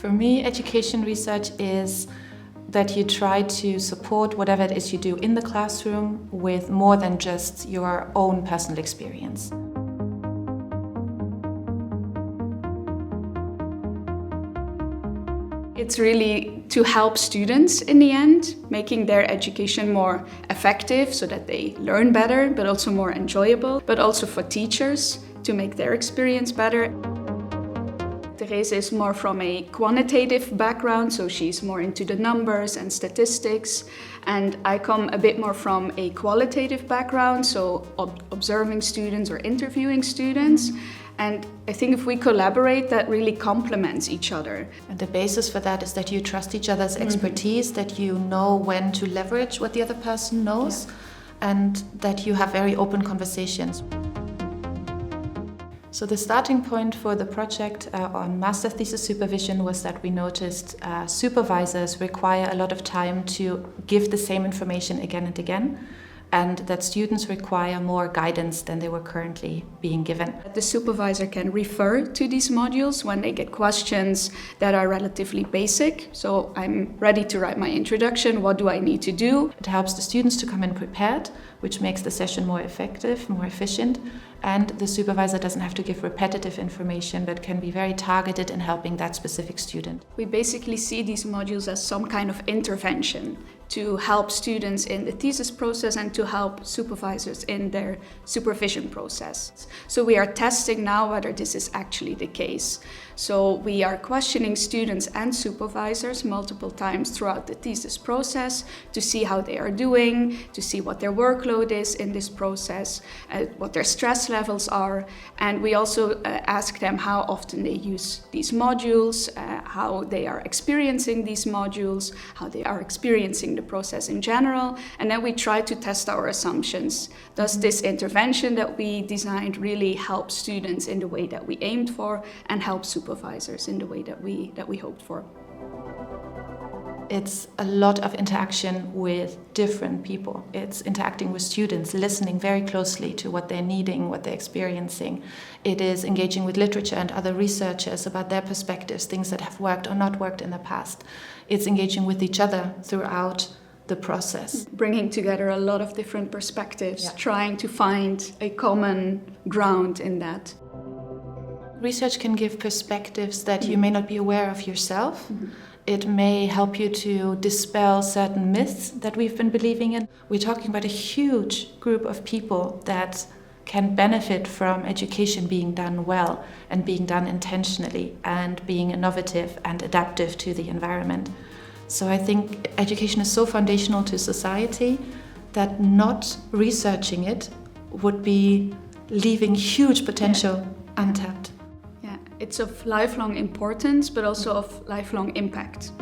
For me, education research is that you try to support whatever it is you do in the classroom with more than just your own personal experience. It's really to help students in the end, making their education more effective so that they learn better, but also more enjoyable, but also for teachers to make their experience better. Therese is more from a quantitative background, so she's more into the numbers and statistics. And I come a bit more from a qualitative background, so observing students or interviewing students. And I think if we collaborate, that really complements each other. And the basis for that is that you trust each other's expertise, that you know when to leverage what the other person knows, and that you have very open conversations. So the starting point for the project on master thesis supervision was that we noticed supervisors require a lot of time to give the same information again and again, and that students require more guidance than they were currently being given. The supervisor can refer to these modules when they get questions that are relatively basic. So I'm ready to write my introduction, what do I need to do? It helps the students to come in prepared, which makes the session more effective, more efficient, and the supervisor doesn't have to give repetitive information but can be very targeted in helping that specific student. We basically see these modules as some kind of intervention to help students in the thesis process and to help supervisors in their supervision process. So we are testing now whether this is actually the case. So we are questioning students and supervisors multiple times throughout the thesis process to see how they are doing, to see what their workload is in this process, what their stress levels are. And we also ask them how often they use these modules, how they are experiencing these modules, how they are experiencing the process in general. And then we try to test our assumptions. Does this intervention that we designed really help students in the way that we aimed for and help supervisors in the way that we hoped for? It's a lot of interaction with different people. It's interacting with students, listening very closely to what they're needing, what they're experiencing. It is engaging with literature and other researchers about their perspectives, things that have worked or not worked in the past. It's engaging with each other throughout the process. Bringing together a lot of different perspectives, trying to find a common ground in that. Research can give perspectives that you may not be aware of yourself. It may help you to dispel certain myths that we've been believing in. We're talking about a huge group of people that can benefit from education being done well and being done intentionally and being innovative and adaptive to the environment. So I think education is so foundational to society that not researching it would be leaving huge potential untapped. It's of lifelong importance, but also of lifelong impact.